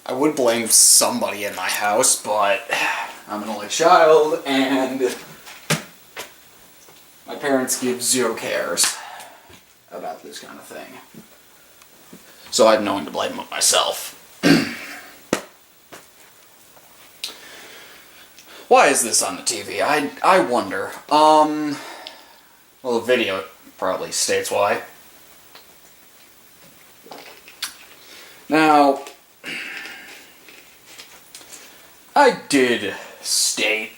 I would blame somebody in my house, but I'm an only child, and my parents give zero cares about this kind of thing. So I have no one to blame but myself. Why is this on the TV? I wonder. Well, the video probably states why. Now, I did state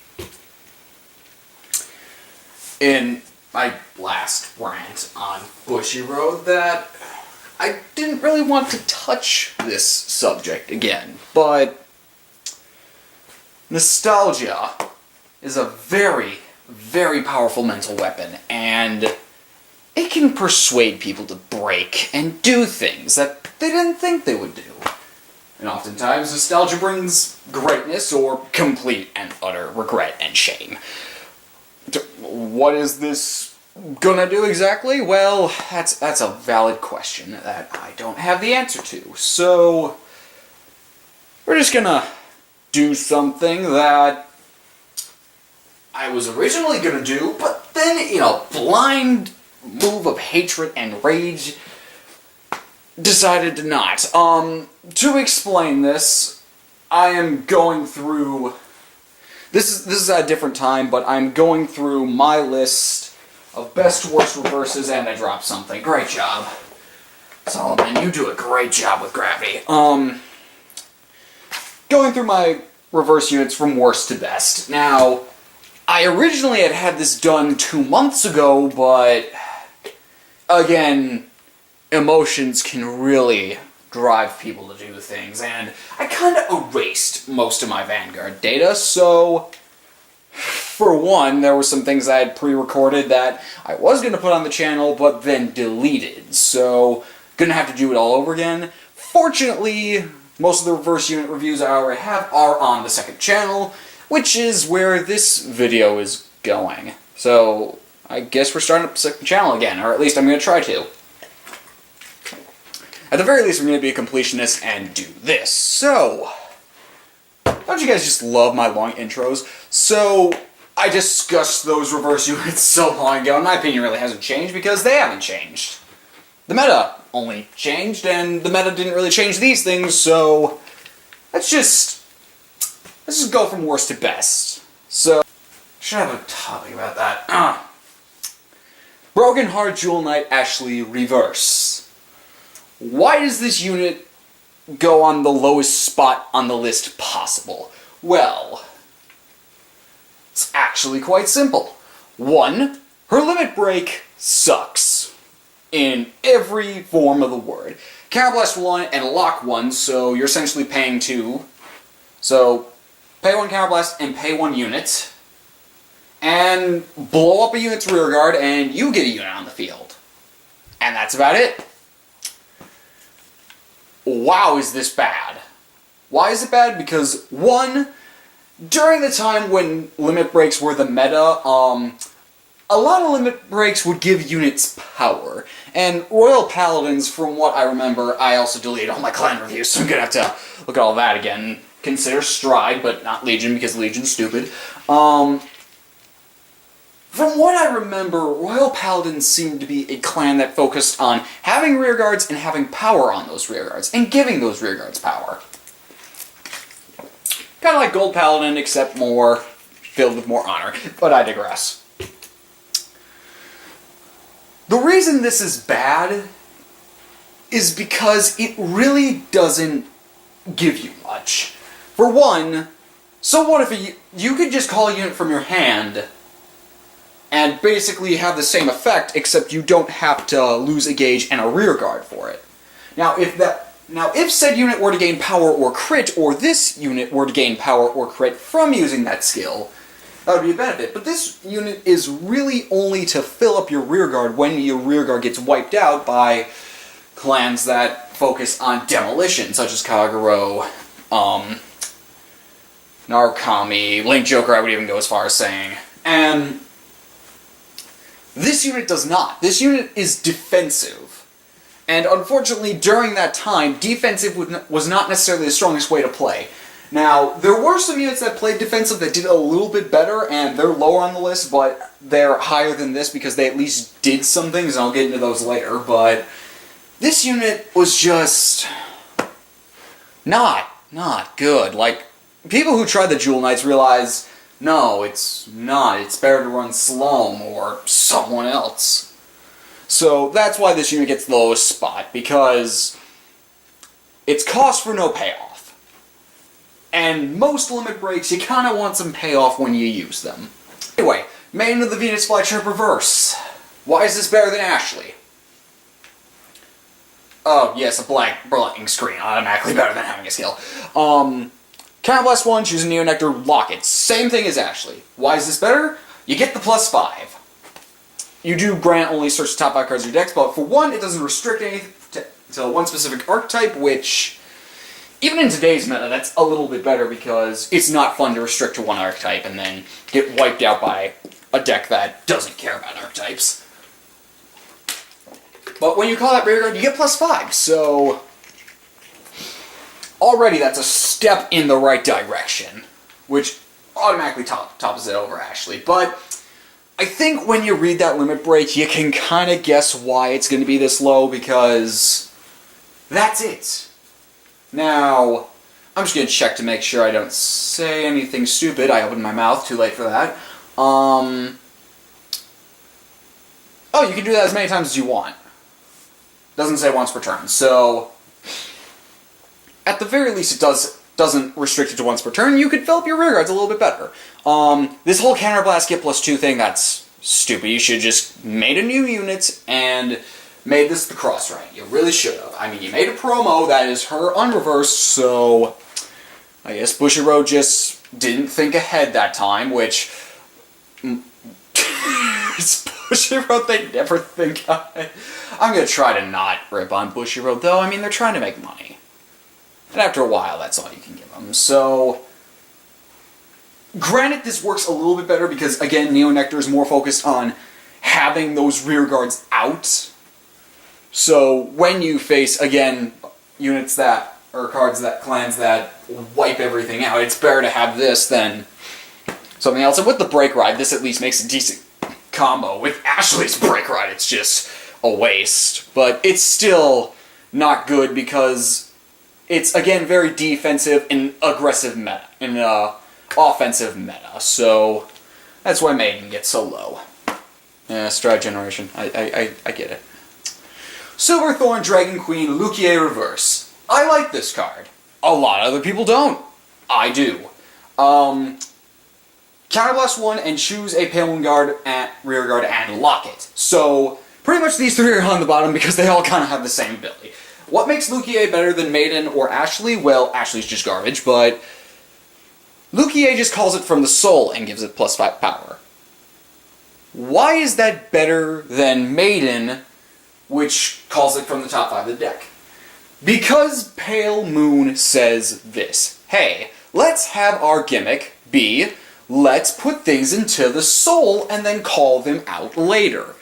in my last rant on Bushy Road that I didn't really want to touch this subject again, but nostalgia is a very, very powerful mental weapon, and it can persuade people to break and do things that they didn't think they would do. And oftentimes, nostalgia brings greatness or complete and utter regret and shame. What is this gonna do exactly? Well, that's a valid question that I don't have the answer to. So, we're just gonna do something that I was originally gonna do, but then, in a blind move of hatred and rage, decided to not. To explain this, I am going through... This is at a different time, but I'm going through my list of best worst reverses, and I dropped something. Great job. Solomon, you do a great job with gravity. Going through my reverse units from worst to best. Now, I originally had this done 2 months ago, but again, emotions can really drive people to do things, and I kind of erased most of my Vanguard data, so for one, there were some things I had pre-recorded that I was going to put on the channel, but then deleted, so gonna have to do it all over again. Fortunately, most of the reverse unit reviews I already have are on the second channel, which is where this video is going. So, I guess we're starting up the second channel again, or at least I'm going to try to. At the very least, we're going to be a completionist and do this. So, don't you guys just love my long intros? So, I discussed those reverse units so long ago, and my opinion really hasn't changed because they haven't changed. The meta only changed, and the meta didn't really change these things, so let's just go from worst to best. So, should have a topic about that. Broken Heart Jewel Knight Ashley Reverse. Why does this unit go on the lowest spot on the list possible? Well, it's actually quite simple. 1, her limit break sucks. In every form of the word. Counterblast 1 and Lock 1, so you're essentially paying 2. So, pay 1 Counterblast and pay 1 unit. And blow up a unit's rearguard and you get a unit on the field. And that's about it. Wow, is this bad? Why is it bad? Because, 1, during the time when limit breaks were the meta, a lot of limit breaks would give units power. And Royal Paladins, from what I remember, I also deleted all my clan reviews, so I'm gonna have to look at all that again. Consider Stride, but not Legion, because Legion's stupid. From what I remember, Royal Paladins seemed to be a clan that focused on having rearguards and having power on those rearguards, and giving those rearguards power. Kind of like Gold Paladin, except more filled with more honor, but I digress. The reason this is bad is because it really doesn't give you much. For 1, so what if you could just call a unit from your hand and basically have the same effect, except you don't have to lose a gauge and a rear guard for it. Now, if said unit were to gain power or crit, or this unit were to gain power or crit from using that skill, that would be a benefit. But this unit is really only to fill up your rearguard when your rearguard gets wiped out by clans that focus on demolition, such as Kagero, Narukami, Link Joker I would even go as far as saying. And this unit does not. This unit is defensive. And unfortunately, during that time, defensive was not necessarily the strongest way to play. Now, there were some units that played defensive that did a little bit better, and they're lower on the list, but they're higher than this because they at least did some things, and I'll get into those later, but this unit was just not good. Like, people who tried the Jewel Knights realize, no, it's not. It's better to run Sloam or someone else. So that's why this unit gets the lowest spot, because it's cost for no payoff. And most limit breaks, you kind of want some payoff when you use them. Anyway, Maiden of the Venus Flytrap Reverse. Why is this better than Ashley? Oh, yes, a blanking screen. Automatically better than having a skill. Counterblast 1, choose a Neonectar, lock it. Same thing as Ashley. Why is this better? You get the +5. You do grant only search the top 5 cards of your decks, but for one, it doesn't restrict anything to one specific archetype, which, even in today's meta, that's a little bit better because it's not fun to restrict to one archetype and then get wiped out by a deck that doesn't care about archetypes. But when you call that rearguard, you get +5, so already that's a step in the right direction, which automatically tops it over Ashley. But I think when you read that limit break, you can kind of guess why it's going to be this low, because that's it. Now, I'm just going to check to make sure I don't say anything stupid. I opened my mouth, too late for that. Oh, you can do that as many times as you want. Doesn't say once per turn, so at the very least it doesn't restrict it to once per turn. You could fill up your rearguards a little bit better. This whole Counterblast get +2 thing, that's stupid. You should just made a new unit and made this the cross right. You really should have. I mean, you made a promo that is her unreversed, so I guess Bushiroad just didn't think ahead that time, which it's Bushiroad, they never think ahead. I'm going to try to not rip on Bushiroad, though. I mean, they're trying to make money. And after a while, that's all you can give them. So, granted, this works a little bit better because, again, Neonectar is more focused on having those rear guards out. So, when you face, again, units that, or cards that, clans that wipe everything out, it's better to have this than something else. And with the Break Ride, this at least makes a decent combo. With Ashley's Break Ride, it's just a waste. But it's still not good because it's, again, very defensive and aggressive meta, in offensive meta. So, that's why Maiden gets so low. Yeah, Stride Generation. I get it. Silverthorn Dragon Queen Lukier Reverse. I like this card. A lot of other people don't. I do. Counterblast 1 and choose a Pale Moon guard at rear guard and lock it. So, pretty much these three are on the bottom because they all kind of have the same ability. What makes Lukier better than Maiden or Ashley? Well, Ashley's just garbage, but Lukier just calls it from the soul and gives it +5 power. Why is that better than Maiden, which calls it from the top 5 of the deck? Because Pale Moon says this. Hey, let's have our gimmick be, let's put things into the soul and then call them out later.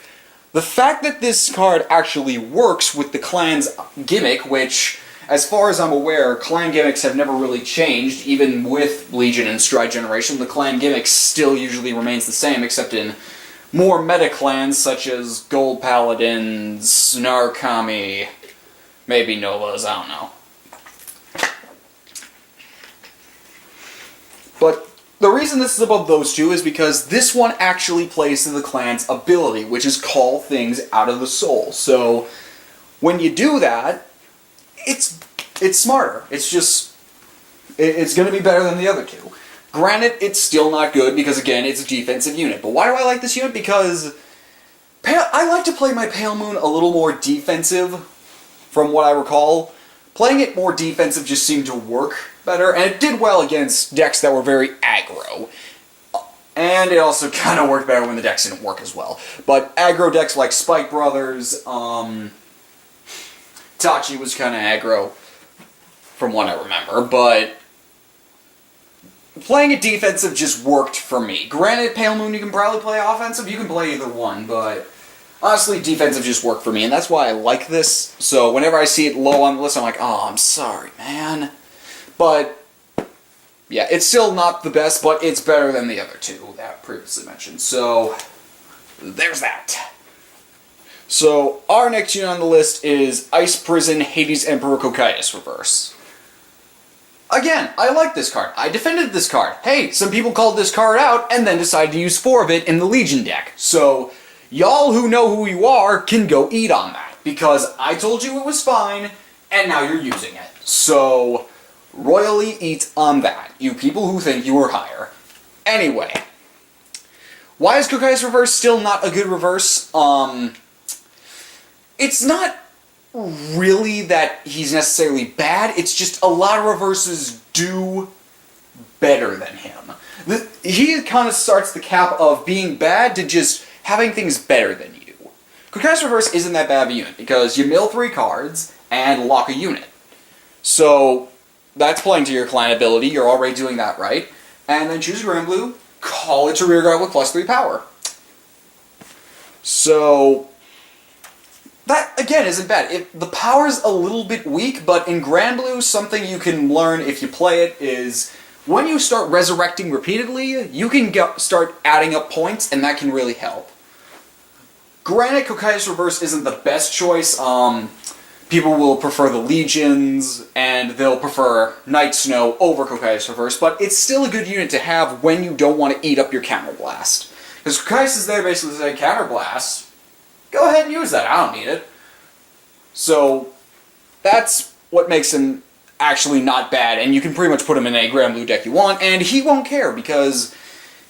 The fact that this card actually works with the clan's gimmick, which, as far as I'm aware, clan gimmicks have never really changed, even with Legion and Stride Generation, the clan gimmick still usually remains the same, except in more meta clans such as Gold Paladins, Narukami, maybe Novas, I don't know. But the reason this is above those two is because this one actually plays to the clan's ability, which is call things out of the soul. So, when you do that, it's smarter. It's just, it's going to be better than the other two. Granted, it's still not good because, again, it's a defensive unit. But why do I like this unit? Because I like to play my Pale Moon a little more defensive, from what I recall. Playing it more defensive just seemed to work better, and it did well against decks that were very aggro. And it also kind of worked better when the decks didn't work as well. But aggro decks like Spike Brothers, Tachi was kind of aggro, from what I remember, but playing it defensive just worked for me. Granted, Pale Moon you can probably play offensive, you can play either one, but Honestly, defensive just worked for me, and that's why I like this. So whenever I see it low on the list, I'm like, oh, I'm sorry, man. But, yeah, it's still not the best, but it's better than the other two that I previously mentioned. So, there's that. So, our next unit on the list is Ice Prison Hades Emperor Cocytus Reverse. Again, I like this card. I defended this card. Hey, some people called this card out and then decided to use 4 of it in the Legion deck. So, y'all who know who you are can go eat on that. Because I told you it was fine, and now you're using it. So, royally eat on that, you people who think you were higher. Anyway, why is Cocytus Reverse still not a good reverse? It's not really that he's necessarily bad, it's just a lot of reverses do better than him. He kind of starts the cap of being bad to just having things better than you. Cocytus Reverse isn't that bad of a unit, because you mill 3 cards and lock a unit. So, that's playing to your clan ability, you're already doing that right. And then choose Grand Blue, call it to rearguard with +3 power. So, that, again, isn't bad. The power's a little bit weak, but in Grand Blue, something you can learn if you play it is, when you start resurrecting repeatedly, you can start adding up points, and that can really help. Granted, Cocytus Reverse isn't the best choice. People will prefer the Legions, and they'll prefer Night Snow over Cocytus Reverse, but it's still a good unit to have when you don't want to eat up your Counterblast. Because Cocytus is there basically to say, Counterblast, go ahead and use that, I don't need it. So, that's what makes him actually not bad, and you can pretty much put him in any Grand Blue deck you want, and he won't care, because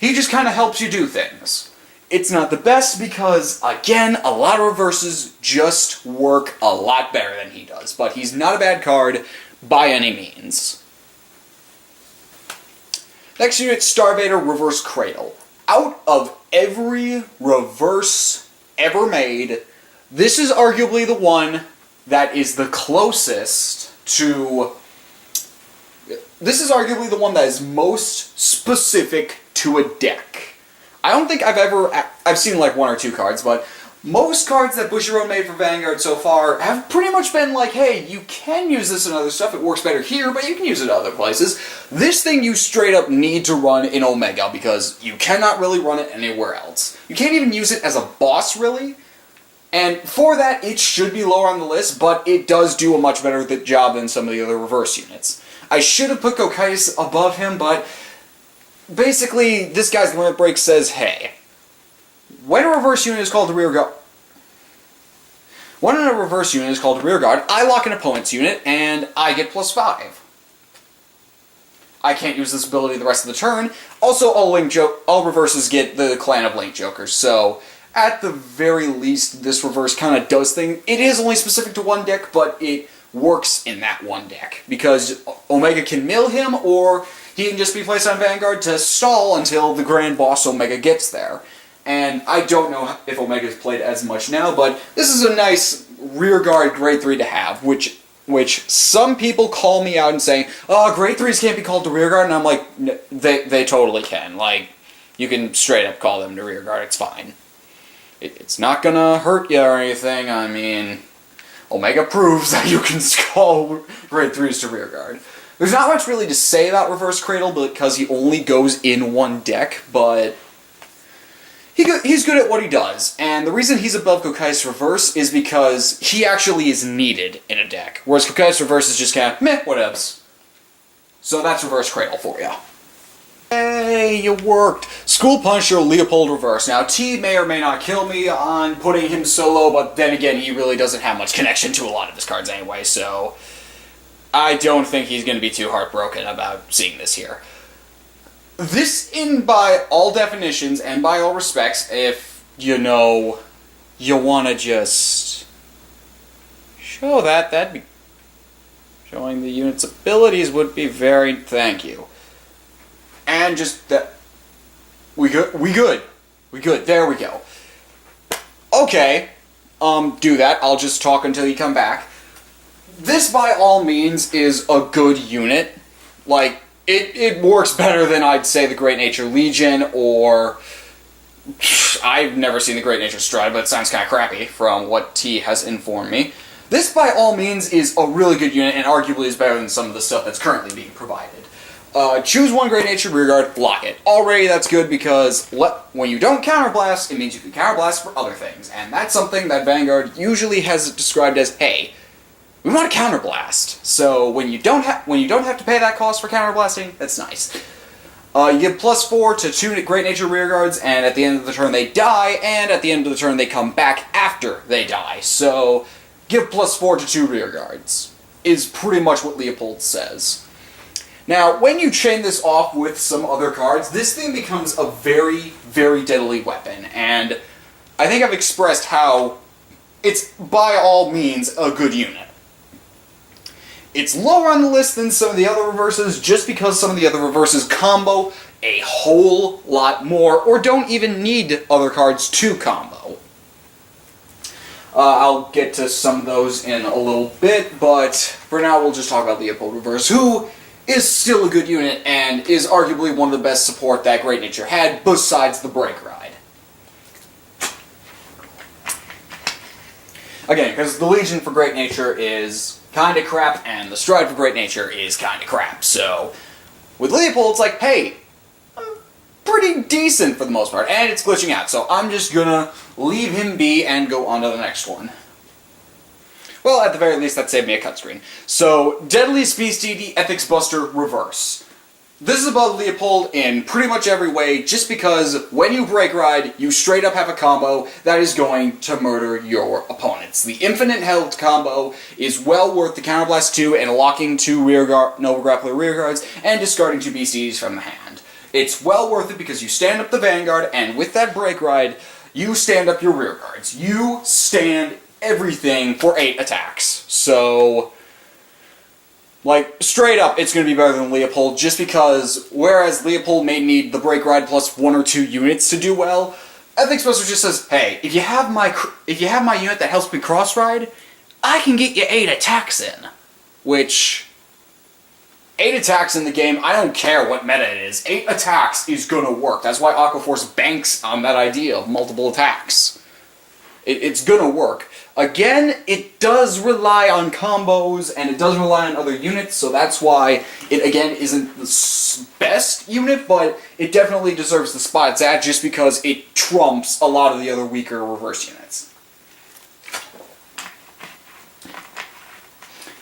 he just kind of helps you do things. It's not the best because, again, a lot of reverses just work a lot better than he does, but he's not a bad card by any means. Next unit, Starvader Reverse Cradle. Out of every reverse ever made, this is arguably the one that is the closest to... This is arguably the one that is most specific to a deck. I don't think I've seen like 1 or 2 cards, but most cards that Bushiroad made for Vanguard so far have pretty much been like, hey, you can use this in other stuff, it works better here, but you can use it other places. This thing you straight up need to run in Omega, because you cannot really run it anywhere else. You can't even use it as a boss, really, and for that, it should be lower on the list, but it does do a much better job than some of the other reverse units. I should have put Cocytus above him, but basically, this guy's limit break says, hey, when a reverse unit is called the rear guard, I lock an opponent's unit, and I get +5. I can't use this ability the rest of the turn. Also, all reverses get the Clan of Link Jokers, so at the very least, this reverse kind of does things. It is only specific to one deck, but it works in that one deck, because Omega can mill him, or he can just be placed on Vanguard to stall until the Grand Boss Omega gets there. And I don't know if Omega's played as much now, but this is a nice rearguard grade 3 to have, which some people call me out and say, oh, grade 3s can't be called to rearguard, and I'm like, they totally can. Like, you can straight up call them to rearguard, it's fine. It's not gonna hurt you or anything, I mean, Omega proves that you can call grade 3s to rearguard. There's not much really to say about Reverse Cradle because he only goes in one deck, but he's good at what he does. And the reason he's above Cocytus Reverse is because he actually is needed in a deck, whereas Cocytus Reverse is just kind of, meh, whatevs. So that's Reverse Cradle for you. Hey, you worked! School Punisher Leopold Reverse. Now, T may or may not kill me on putting him solo, but then again, he really doesn't have much connection to a lot of his cards anyway, so I don't think he's going to be too heartbroken about seeing this here. This, by all definitions and by all respects, if, you want to just show that'd be... Showing the unit's abilities would be very... Thank you. And just that... We good. There we go. Okay. Do that. I'll just talk until you come back. This, by all means, is a good unit. Like, it works better than, I'd say, the Great Nature Legion or I've never seen the Great Nature Stride, but it sounds kind of crappy from what T has informed me. This, by all means, is a really good unit, and arguably is better than some of the stuff that's currently being provided. Choose one Great Nature Rearguard, lock it. Already that's good because when you don't counterblast, it means you can counterblast for other things, and that's something that Vanguard usually has described as, hey, we want to counterblast. So when you don't have to pay that cost for counterblasting, that's nice. You give +4 to 2 Great Nature Rearguards, and at the end of the turn they die, and at the end of the turn they come back after they die. So give +4 to 2 Rearguards is pretty much what Leopold says. Now, when you chain this off with some other cards, this thing becomes a very, very deadly weapon, and I think I've expressed how it's, by all means, a good unit. It's lower on the list than some of the other reverses, just because some of the other reverses combo a whole lot more, or don't even need other cards to combo. I'll get to some of those in a little bit, but for now we'll just talk about Leopold Reverse, who is still a good unit, and is arguably one of the best support that Great Nature had, besides the Break Ride. Again, because the Legion for Great Nature is kinda crap, and the Stride for Great Nature is kinda crap, so with Leopold it's like, hey, I'm pretty decent for the most part, and it's glitching out, so I'm just gonna leave him be and go on to the next one. Well, at the very least, that saved me a cut screen. So, Deadliest Beastie, Ethics Buster, Reverse. This is above Leopold in pretty much every way, just because when you Break Ride, you straight up have a combo that is going to murder your opponents. The Infinite Held combo is well worth the Counterblast 2 and locking 2 Nova Grappler Rearguards and discarding 2 Beasties from the hand. It's well worth it because you stand up the Vanguard, and with that Break Ride, you stand up your Rearguards. You stand everything for 8 attacks. So, like, straight up, it's going to be better than Leopold, just because, whereas Leopold may need the Break Ride plus 1 or 2 units to do well, Ethics Buster just says, hey, if you have my unit that helps me cross ride, I can get you 8 attacks in. Which, 8 attacks in the game, I don't care what meta it is, 8 attacks is going to work. That's why Aquaforce banks on that idea of multiple attacks. It's going to work. Again, it does rely on combos, and it does rely on other units, so that's why it, again, isn't the best unit, but it definitely deserves the spot it's at, just because it trumps a lot of the other weaker reverse units.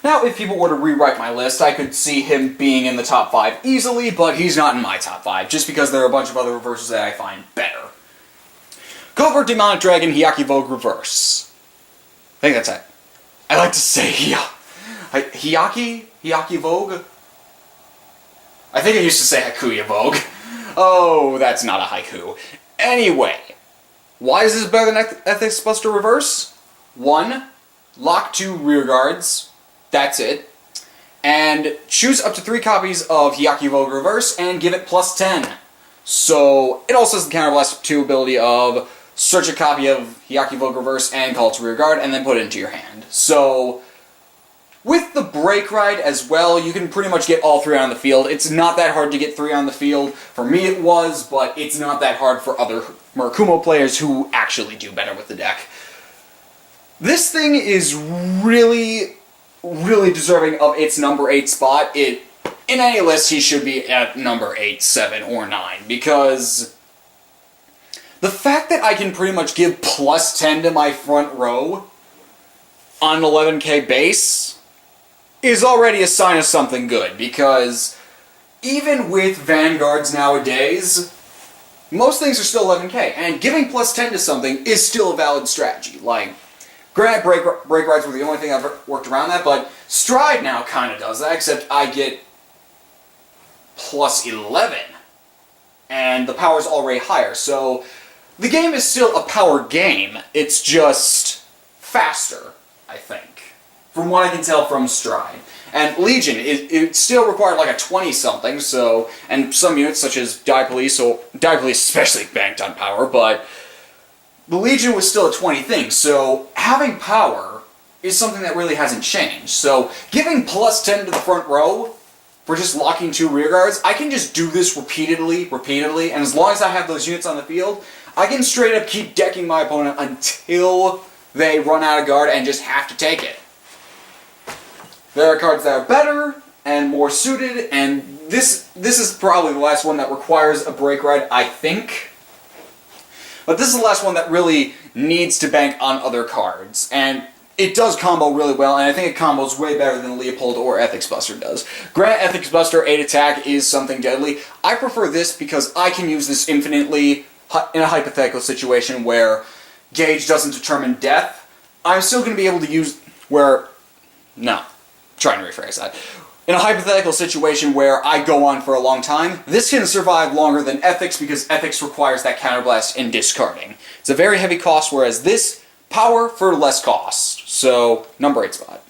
Now, if people were to rewrite my list, I could see him being in the top 5 easily, but he's not in my top 5, just because there are a bunch of other reverses that I find better. Covert Demonic Dragon, Hyaki Vogue Reverse. I think that's it. I like to say Hyaki Vogue? I think I used to say Hakuya Vogue. Oh, that's not a haiku. Anyway, why is this better than Ethics Buster Reverse? 1, lock 2 Rearguards. That's it. And choose up to 3 copies of Hyaki Vogue Reverse and give it +10. So, it also has the Counterblast 2 ability of search a copy of Hyaki Vogue Reverse and call it to Rearguard, and then put it into your hand. So, with the Break Ride as well, you can pretty much get all 3 on the field. It's not that hard to get 3 on the field. For me it was, but it's not that hard for other Murakumo players who actually do better with the deck. This thing is really, really deserving of its number 8 spot. In any list, he should be at number 8, 7, or 9, because the fact that I can pretty much give +10 to my front row on an 11k base is already a sign of something good, because even with Vanguards nowadays, most things are still 11k, and giving +10 to something is still a valid strategy. Like, granted, break rides were the only thing I've worked around that, but Stride now kind of does that, except I get +11, and the power's already higher, so the game is still a power game, it's just faster, I think, from what I can tell from Stride. And Legion, it still required like a 20-something, so, and some units such as Die Police especially banked on power, but the Legion was still a 20 thing, so having power is something that really hasn't changed. So giving +10 to the front row for just locking 2 rearguards, I can just do this repeatedly, and as long as I have those units on the field, I can straight up keep decking my opponent until they run out of guard and just have to take it. There are cards that are better and more suited, and this is probably the last one that requires a break ride, I think. But this is the last one that really needs to bank on other cards, and it does combo really well, and I think it combos way better than Leopold or Ethics Buster does. Granted, Ethics Buster 8 attack is something deadly. I prefer this because I can use this infinitely in a hypothetical situation where Gauge doesn't determine death. I'm still going to be able to use trying to rephrase that. In a hypothetical situation where I go on for a long time, this can survive longer than Ethics because Ethics requires that counterblast and discarding. It's a very heavy cost, whereas this, power for less cost. So, number 8 spot.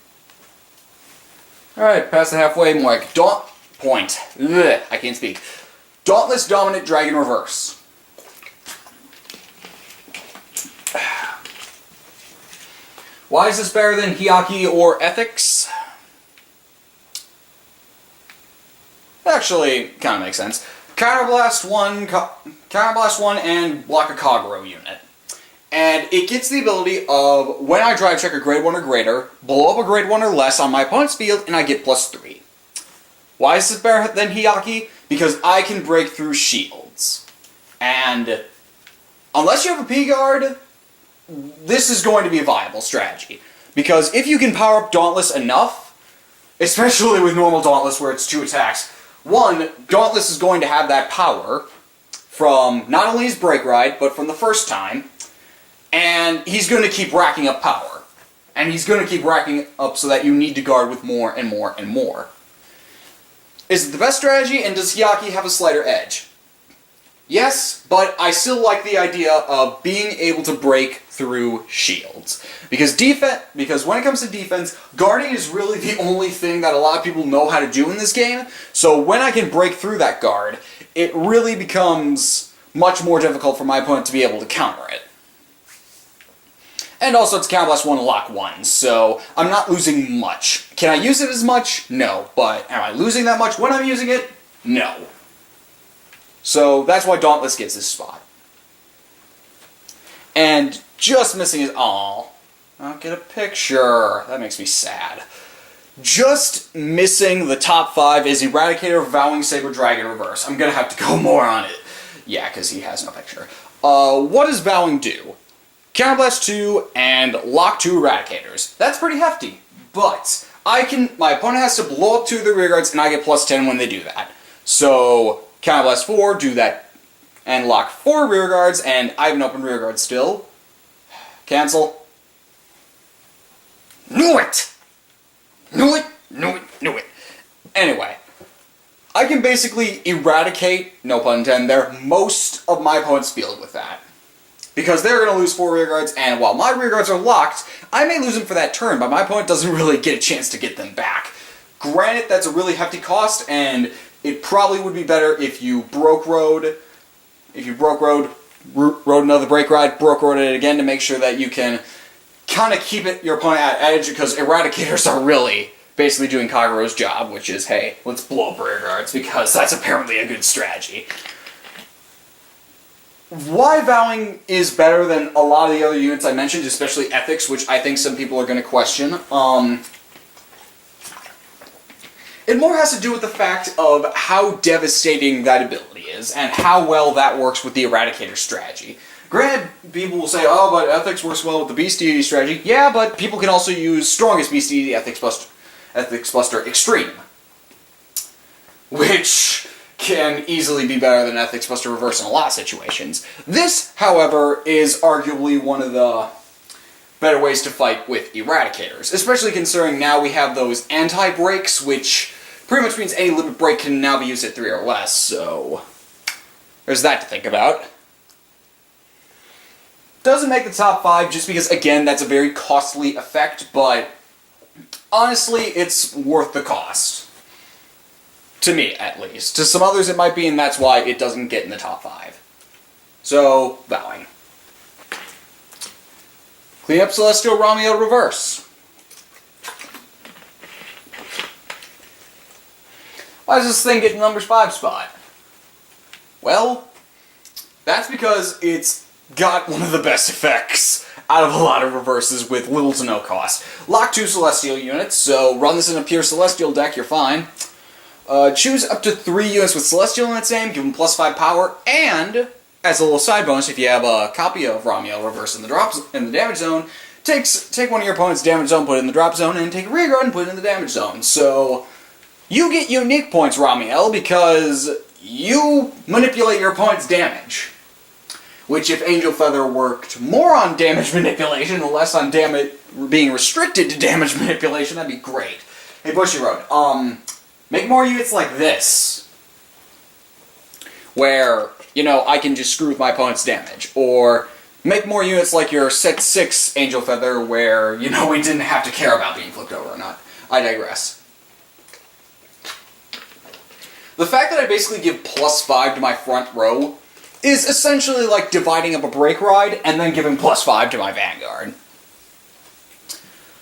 Alright, past the halfway mark. I can't speak. Dauntless Dominant Dragon Reverse. Why is this better than Hyaki or Ethics? Actually, kind of makes sense. Counterblast 1 and block a Kagero unit. And it gets the ability of, when I drive check a grade 1 or greater, blow up a grade 1 or less on my opponent's field, and I get +3. Why is this better than Hyaki? Because I can break through shields. And unless you have a P-Guard, this is going to be a viable strategy. Because if you can power up Dauntless enough, especially with normal Dauntless where it's 2 attacks, 1, Dauntless is going to have that power from not only his break ride, but from the first time, and he's going to keep racking up power. And he's going to keep racking up so that you need to guard with more and more and more. Is it the best strategy, and does Hyaki have a slighter edge? Yes, but I still like the idea of being able to break through shields. Because when it comes to defense, guarding is really the only thing that a lot of people know how to do in this game. So when I can break through that guard, it really becomes much more difficult for my opponent to be able to counter it. And also it's Counterblast 1 and Lock 1, so I'm not losing much. Can I use it as much? No. But am I losing that much when I'm using it? No. So that's why Dauntless gets this spot. And just missing is... Aw. I'll get a picture. That makes me sad. Just missing the top 5 is Eradicator, Vowing Saber Dragon Reverse. I'm gonna have to go more on it. Yeah, because he has no picture. What does Vowing do? Counterblast 2 and lock 2 Eradicators. That's pretty hefty, but my opponent has to blow up 2 of the rearguards and I get +10 when they do that. So, Counterblast 4, do that, and lock 4 rearguards, and I have an open rearguard still. Cancel. Knew it! Knew it! Knew it! Knew it! Anyway, I can basically eradicate, no pun intended there, most of my opponent's field with that. Because they're going to lose 4 rearguards, and while my rearguards are locked, I may lose them for that turn, but my opponent doesn't really get a chance to get them back. Granted, that's a really hefty cost, and it probably would be better if you broke road. If you broke road, rode another break ride, broke road it again to make sure that you can kind of keep your opponent at edge, because Eradicators are really basically doing Kagero's job, which is, hey, let's blow up rearguards, because that's apparently a good strategy. Why Vowing is better than a lot of the other units I mentioned, especially Ethics, which I think some people are going to question, it more has to do with the fact of how devastating that ability is, and how well that works with the Eradicator strategy. Granted, people will say, oh, but Ethics works well with the Beast Deity strategy. Yeah, but people can also use Strongest Beast Deity Ethics Buster Extreme, which can easily be better than Ethics Buster Reverse in a lot of situations. This, however, is arguably one of the better ways to fight with Eradicators, especially considering now we have those anti-breaks, which pretty much means any limit break can now be used at 3 or less, so there's that to think about. Doesn't make the top 5 just because, again, that's a very costly effect, but honestly, it's worth the cost. To me, at least. To some others it might be, and that's why it doesn't get in the top 5. So, Vowing. Clean up Celestial Romeo Reverse. Why does this thing get the number 5 spot? Well, that's because it's got one of the best effects out of a lot of reverses with little to no cost. Lock 2 Celestial units, so run this in a pure Celestial deck, you're fine. Choose up to 3 units with Celestial in its name, give them +5 power, and, as a little side bonus, if you have a copy of Romeo Reverse in the damage zone, take one of your opponent's damage zone, put it in the drop zone, and take a rear guard and put it in the damage zone. So, you get unique points, Romeo, because you manipulate your opponent's damage. Which, if Angel Feather worked more on damage manipulation and less on being restricted to damage manipulation, that'd be great. Hey, Bushiroad, make more units like this, where, you know, I can just screw with my opponent's damage. Or make more units like your set 6 Angel Feather, where, you know, we didn't have to care about being flipped over or not. I digress. The fact that I basically give +5 to my front row is essentially like dividing up a brake ride and then giving +5 to my Vanguard.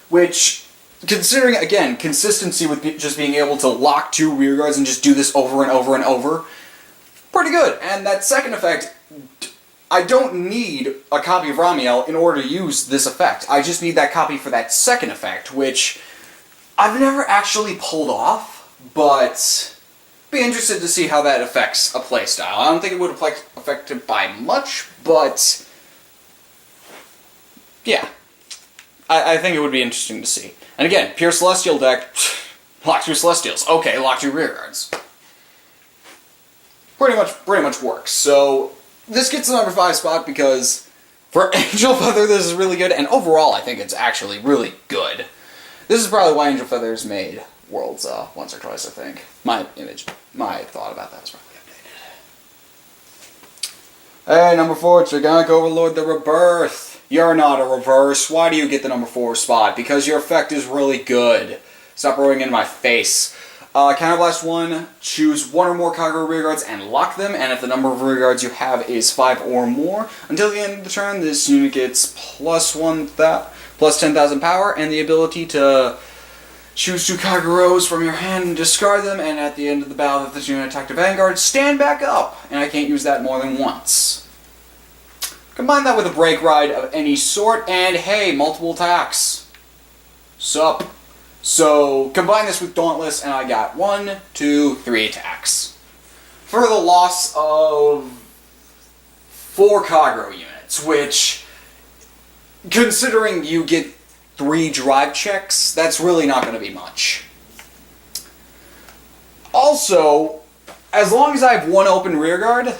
Which, considering, again, consistency with just being able to lock 2 rear guards and just do this over and over and over, pretty good. And that second effect, I don't need a copy of Romeo in order to use this effect. I just need that copy for that second effect, which I've never actually pulled off, but be interested to see how that affects a playstyle. I don't think it would affect it by much, but yeah. I think it would be interesting to see. And again, pure Celestial deck, lock 2 Celestials. Okay, lock 2 rear guards. Pretty much works. So, this gets the number 5 spot because for Angel Feather this is really good, and overall I think it's actually really good. This is probably why Angel Feather is made Worlds once or twice, I think. My thought about that is probably updated. Hey, number 4, Gigantic Overlord, the Rebirth. You're not a reverse. Why do you get the number 4 spot? Because your effect is really good. Stop rolling into my face. Counterblast 1, choose 1 or more Kagura rear guards and lock them, and if the number of rear guards you have is 5 or more, until the end of the turn, this unit gets plus 10,000 power, and the ability to choose 2 Kaguros from your hand and discard them, and at the end of the battle that this unit attacked a Vanguard, stand back up! And I can't use that more than once. Combine that with a brake ride of any sort, and hey, multiple attacks. Sup? So, combine this with Dauntless, and I got 1, 2, 3 attacks. For the loss of 4 Kaguro units, which, considering you get 3 drive checks, that's really not going to be much. Also, as long as I have 1 open rear guard,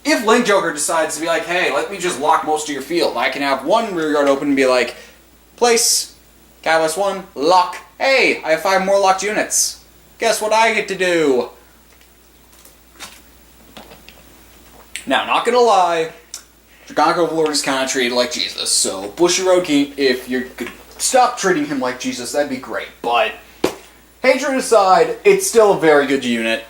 if Link Joker decides to be like, hey, let me just lock most of your field, I can have 1 rear guard open and be like, place, Catalyst 1, lock, hey, I have 5 more locked units. Guess what I get to do? Now, not gonna lie, Gigantic Overlord is kind of treated like Jesus, so Bushiroad, if you could stop treating him like Jesus, that'd be great. But, hatred aside, it's still a very good unit.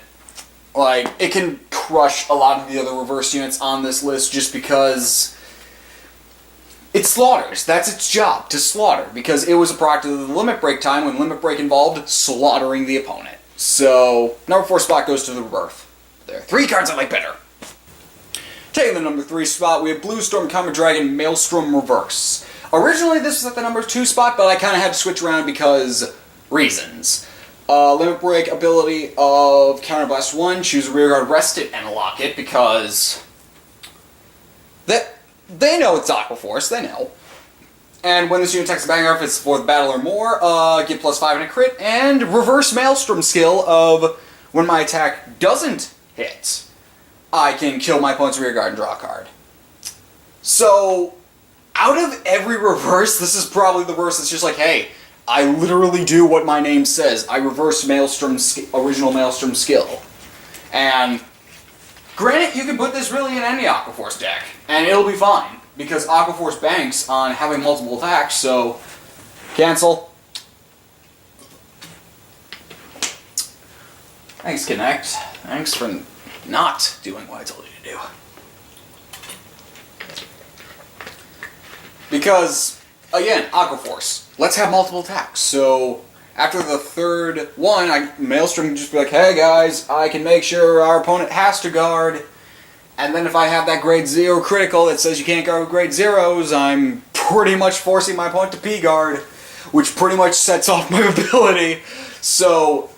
Like, it can crush a lot of the other reverse units on this list just because it slaughters. That's its job, to slaughter. Because it was a product of the Limit Break time when Limit Break involved slaughtering the opponent. So, number 4 spot goes to the Rebirth. There are 3 cards I like better. Taking the number 3 spot, we have Blue Storm Comet Dragon Melstrom Reverse. Originally, this was at the number 2 spot, but I kind of had to switch around because reasons. Limit Break ability of Counterblast 1, choose a rear guard, rest it, and lock it, because they know it's Aqua Force, they know. And when this unit attacks a banger, if it's for the battle or more, get +5 in a crit, and reverse Maelstrom skill of when my attack doesn't hit, I can kill my opponent's rear guard and draw a card. So, out of every reverse, this is probably the verse that's just like, hey, I literally do what my name says. I reverse original Maelstrom skill. And granted, you can put this really in any Aqua Force deck, and it'll be fine, because Aqua Force banks on having multiple attacks, so cancel. Thanks, Connect. Thanks for not doing what I told you to do. Because, again, Aqua Force. Let's have multiple attacks. So, after the third one, Maelstrom can just be like, hey guys, I can make sure our opponent has to guard, And then if I have that grade 0 critical that says you can't guard with grade 0s, I'm pretty much forcing my opponent to P-guard, which pretty much sets off my ability. So,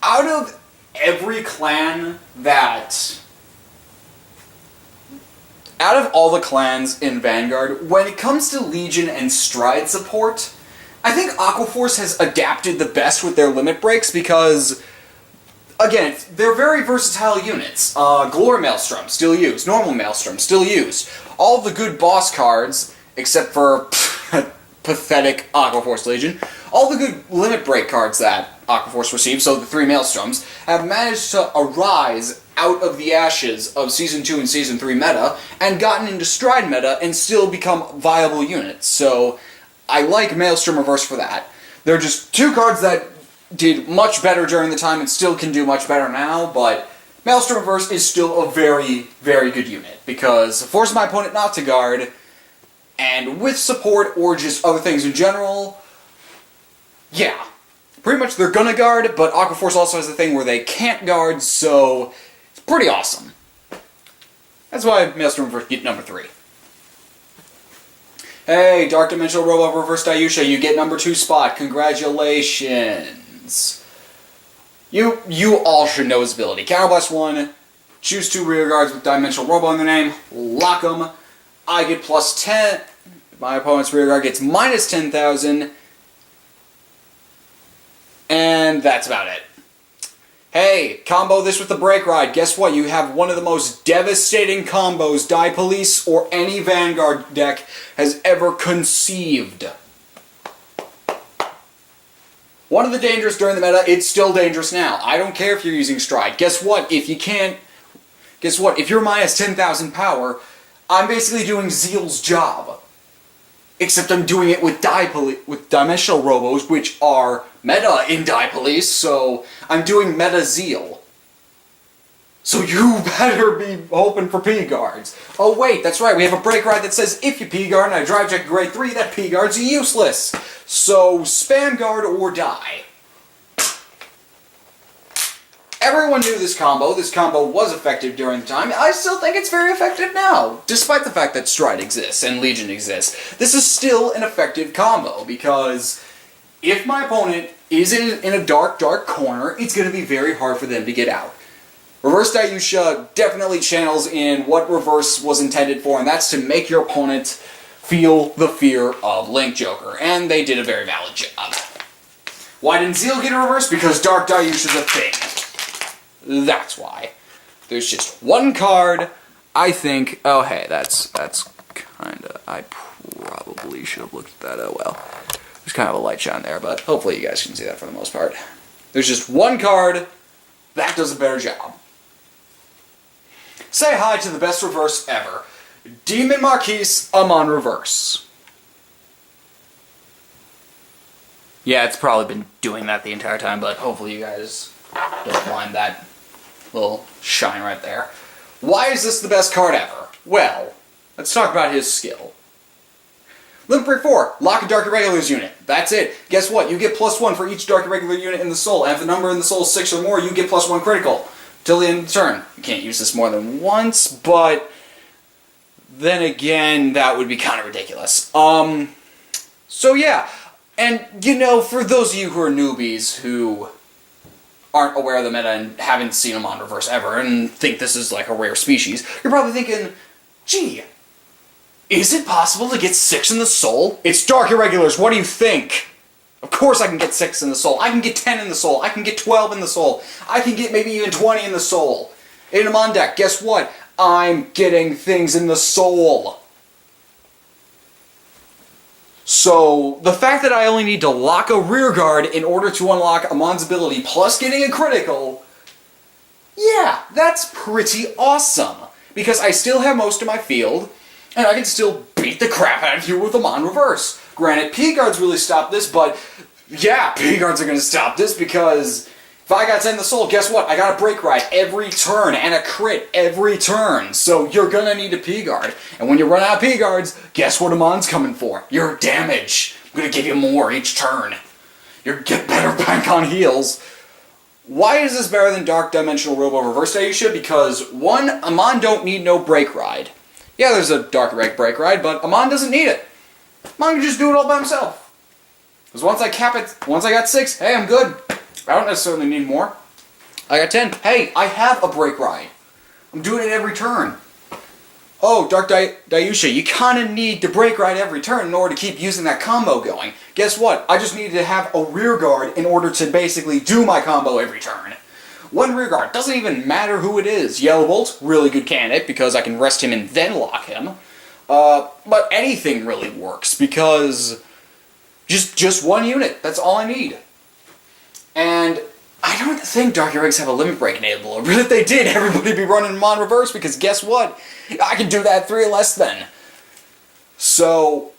out of every clan out of all the clans in Vanguard, when it comes to Legion and Stride support, I think Aquaforce has adapted the best with their limit breaks because, again, they're very versatile units. Glory Maelstrom, still used. Normal Maelstrom, still used. All of the good boss cards, except for pathetic Aquaforce Legion, all the good limit break cards that Aquaforce received, so the 3 Maelstroms, have managed to arise out of the ashes of Season 2 and Season 3 meta, and gotten into Stride meta, and still become viable units. So, I like Melstrom Reverse for that. They're just 2 cards that did much better during the time and still can do much better now, but Melstrom Reverse is still a very, very good unit, because it forces my opponent not to guard, and with support or just other things in general, yeah. Pretty much they're gonna guard, but Aquaforce also has a thing where they can't guard, so it's pretty awesome. That's why Melstrom Reverse get number 3. Hey, Dark Dimensional Robo Reverse Dayusha, you get number 2 spot. Congratulations. You all should know his ability. Counterblast 1, choose 2 rear guards with Dimensional Robo in the name, lock them. I get plus 10. My opponent's rear guard gets minus 10,000. And that's about it. Hey, combo this with the Break Ride. Guess what? You have one of the most devastating combos Die Police or any Vanguard deck has ever conceived. One of the dangers during the meta, it's still dangerous now. I don't care if you're using Stride. Guess what? If you can't... Guess what? If you're minus 10,000 power, I'm basically doing Zeal's job. Except I'm doing it with Dimensional Robos, which are meta in Die Police, so I'm doing meta Zeal. So you better be hoping for P-guards. Oh wait, that's right, we have a break ride that says if you P-guard and I drive check grade 3, that P-guard's useless. So spam guard or die. Everyone knew this combo. This combo was effective during the time. I still think it's very effective now, despite the fact that Stride exists and Legion exists. This is still an effective combo, because if my opponent is in a dark, dark corner, it's going to be very hard for them to get out. Reverse Dayusha definitely channels in what Reverse was intended for, and that's to make your opponent feel the fear of Link Joker, and they did a very valid job. Why didn't Zeal get a Reverse? Because Dark Dayusha's a thing. That's why. There's just one card, I think... Oh, hey, that's kinda... I probably should have looked at that. Oh, well. There's kind of a light shine there, but hopefully you guys can see that for the most part. There's just one card that does a better job. Say hi to the best reverse ever. Demon Marquise Amon Reverse. Yeah, it's probably been doing that the entire time, but hopefully you guys don't mind that little shine right there. Why is this the best card ever? Well, let's talk about his skill. Limit Break 4, lock a Dark Irregulars unit. That's it. Guess what? You get +1 for each Dark Irregular unit in the soul, and if the number in the soul is 6 or more, you get +1 critical. Till the end of the turn. You can't use this more than once, but then again, that would be kind of ridiculous. So yeah. And, you know, for those of you who are newbies who aren't aware of the meta and haven't seen them on Reverse ever and think this is like a rare species, you're probably thinking, gee, is it possible to get 6 in the soul? It's Dark Irregulars, what do you think? Of course I can get 6 in the soul. I can get 10 in the soul. I can get 12 in the soul. I can get maybe even 20 in the soul. In a Mon deck, guess what? I'm getting things in the soul. So, the fact that I only need to lock a rear guard in order to unlock Amon's ability plus getting a critical, yeah, that's pretty awesome. Because I still have most of my field, and I can still beat the crap out of you with Amon Reverse. Granted, P-guards really stop this, but yeah, P-guards are going to stop this because if I got 10 in the soul, guess what? I got a break ride every turn and a crit every turn. So you're going to need a P-guard. And when you run out of P-guards, guess what Amon's coming for? Your damage. I'm going to give you more each turn. You get better back on heals. Why is this better than Dark Dimensional Robo Reverse Daisha? Because, one, Amon don't need no break ride. Yeah, there's a Dark Reg break ride, but Amon doesn't need it. Amon can just do it all by himself. Because once I cap it, once I got 6, hey, I'm good. I don't necessarily need more. I got 10. Hey, I have a break ride. I'm doing it every turn. Oh, Dark Daisha, you kind of need to break ride every turn in order to keep using that combo going. Guess what? I just needed to have a rear guard in order to basically do my combo every turn. One rear guard, doesn't even matter who it is. Leopold, really good candidate because I can rest him and then lock him. But anything really works because just one unit, that's all I need. And I don't think Dark Regs have a limit break enabled, but if they did, everybody would be running Mon Reverse because guess what? I can do that 3 or less then. So,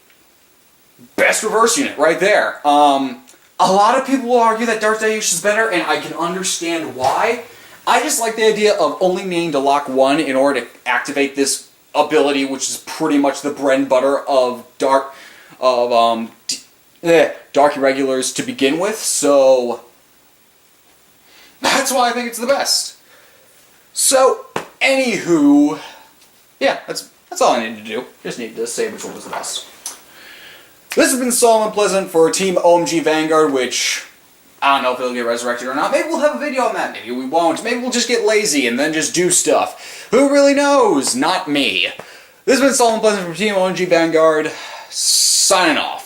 best reverse unit right there. A lot of people will argue that Dark Daisha is better, and I can understand why. I just like the idea of only needing to lock 1 in order to activate this ability, which is pretty much the bread and butter of Dark Irregulars to begin with, so that's why I think it's the best. So, anywho, yeah, that's all I needed to do. Just needed to say which one was the best. This has been Solomon Pleasant for Team O.M.G Vanguard, which I don't know if it'll get resurrected or not. Maybe we'll have a video on that. Maybe we won't. Maybe we'll just get lazy and then just do stuff. Who really knows? Not me. This has been Solomon Pleasant from Team O.M.G Vanguard, signing off.